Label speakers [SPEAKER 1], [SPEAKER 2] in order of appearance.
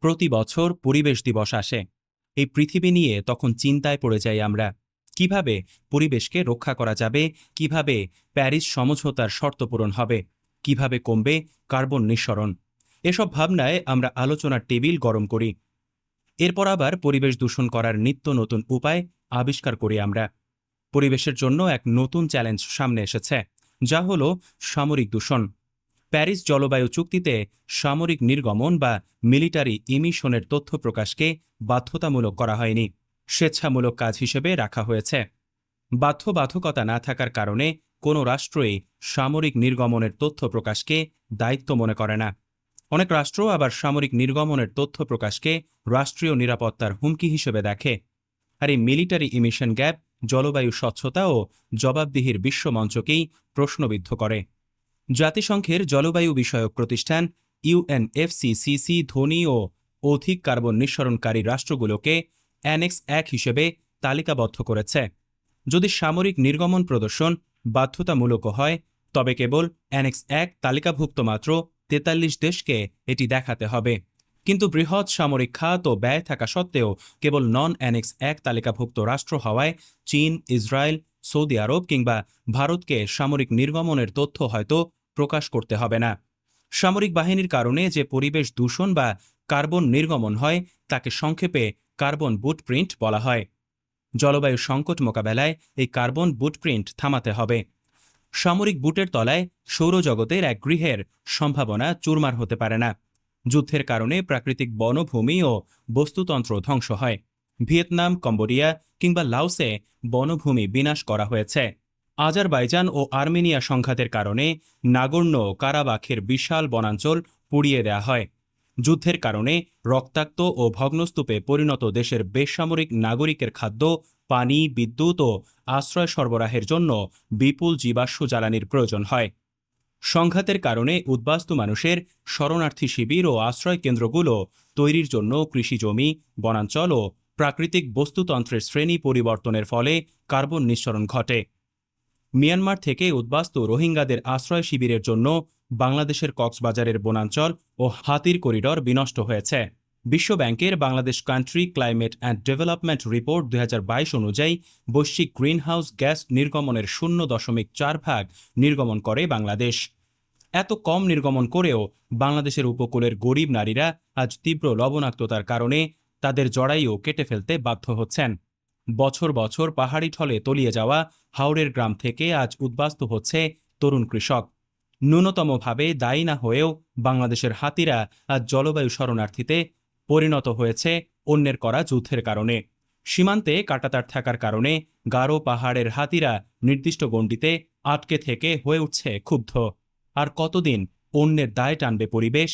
[SPEAKER 1] প্রতি বছর পরিবেশ দিবস আসে। এই পৃথিবী নিয়ে তখন চিন্তায় পড়ে যাই আমরা। কিভাবে পরিবেশকে রক্ষা করা যাবে, কিভাবে প্যারিস সমঝোতার শর্ত পূরণ হবে, কিভাবে কমবে কার্বন নিঃসরণ। এসব ভাবনায় আমরা আলোচনার টেবিল গরম করি। এরপর আবার পরিবেশ দূষণ করার নিত্য নতুন উপায় আবিষ্কার করি আমরা। পরিবেশের জন্য এক নতুন চ্যালেঞ্জ সামনে এসেছে, যা হলো সামরিক দূষণ। প্যারিস জলবায়ু চুক্তিতে সামরিক নির্গমন বা মিলিটারি ইমিশনের তথ্য প্রকাশকে বাধ্যতামূলক করা হয়নি, স্বেচ্ছামূলক কাজ হিসেবে রাখা হয়েছে। বাধ্যবাধকতা না থাকার কারণে কোনো রাষ্ট্রই সামরিক নির্গমনের তথ্য প্রকাশকে দায়িত্ব মনে করে না। অনেক রাষ্ট্র আবার সামরিক নির্গমনের তথ্য প্রকাশকে রাষ্ট্রীয় নিরাপত্তার হুমকি হিসেবে দেখে। আর এই মিলিটারি ইমিশন গ্যাপ জলবায়ু স্বচ্ছতা ও জবাবদিহির বিশ্বমঞ্চকেই প্রশ্নবিদ্ধ করে। জাতিসংঘের জলবায়ু বিষয়ক প্রতিষ্ঠান ইউএনএফসিসিসি ধনী ও অধিক কার্বন নিঃসরণকারী রাষ্ট্রগুলোকে অ্যানেক্স ১ হিসেবে তালিকাবদ্ধ করেছে। যদি সামরিক নির্গমন প্রদর্শন বাধ্যতামূলক হয়, তবে কেবল অ্যানেক্স ১ তালিকাভুক্ত মাত্র ৪৩ দেশকে এটি দেখাতে হবে। কিন্তু বৃহৎ সামরিক খাত ও ব্যয় থাকা সত্ত্বেও কেবল নন অ্যানেক্স ১ তালিকাভুক্ত রাষ্ট্র হওয়ায় চীন, ইসরায়েল, সৌদি আরব কিংবা ভারতকে সামরিক নির্গমনের তথ্য হয়তো প্রকাশ করতে হবে না। সামরিক বাহিনীর কারণে যে পরিবেশ দূষণ বা কার্বন নির্গমন হয়, তাকে সংক্ষেপে কার্বন বুটপ্রিন্ট বলা হয়। জলবায়ু সংকট মোকাবেলায় এই কার্বন বুটপ্রিন্ট থামাতে হবে। সামরিক বুটের তলায় সৌরজগতের এক গৃহের সম্ভাবনা চুরমার হতে পারে না। যুদ্ধের কারণে প্রাকৃতিক বনভূমি ও বস্তুতন্ত্র ধ্বংস হয়। ভিয়েতনাম, কম্বোডিয়া কিংবা লাওসে বনভূমি বিনাশ করা হয়েছে। আজারবাইজান ও আর্মেনিয়া সংঘাতের কারণে নাগোর্নো কারাবাখের বিশাল বনাঞ্চল পুড়িয়ে দেয়া হয়। যুদ্ধের কারণে রক্তাক্ত ও ভগ্নস্তূপে পরিণত দেশের বেসামরিক নাগরিকের খাদ্য, পানি, বিদ্যুৎ ও আশ্রয় সরবরাহের জন্য বিপুল জীবাশ্ম জ্বালানির প্রয়োজন হয়। সংঘাতের কারণে উদ্বাস্তু মানুষের শরণার্থী শিবির ও আশ্রয় কেন্দ্রগুলো তৈরির জন্য কৃষিজমি, বনাঞ্চল ও প্রাকৃতিক বস্তুতন্ত্রের শ্রেণী পরিবর্তনের ফলে কার্বন নিঃসরণ ঘটে। মিয়ানমার থেকে উদ্বাস্তু রোহিঙ্গাদের আশ্রয় শিবিরের জন্য বাংলাদেশের কক্সবাজারের বনাঞ্চল ও হাতির করিডর বিনষ্ট হয়েছে। বিশ্বব্যাংকের Bangladesh country climate and development report ২০২২ অনুযায়ী বৈশ্বিক গ্রিনহাউস গ্যাস নির্গমনের ০.৪% নির্গমন করে বাংলাদেশ। এত কম নির্গমন করেও বাংলাদেশের উপকূলের গরিব নারীরা আজ তীব্র লবণাক্ততার কারণে তাদের জরায়ু কেটে ফেলতে বাধ্য হচ্ছেন। বছর বছর পাহাড়ি ঢলে তলিয়ে যাওয়া হাওড়ের গ্রাম থেকে আজ উদ্বাস্তু হচ্ছে তরুণ কৃষক। ন্যূনতমভাবে দায়ী না হয়েও বাংলাদেশের হাতিরা আজ জলবায়ু শরণার্থীতে পরিণত হয়েছে অন্যের করা যুদ্ধের কারণে। সীমান্তে কাঁটাতার থাকার কারণে গারো পাহাড়ের হাতিরা নির্দিষ্ট গণ্ডিতে আটকে থেকে হয়ে উঠছে ক্ষুব্ধ। আর কতদিন অন্যের দায় টানবে পরিবেশ?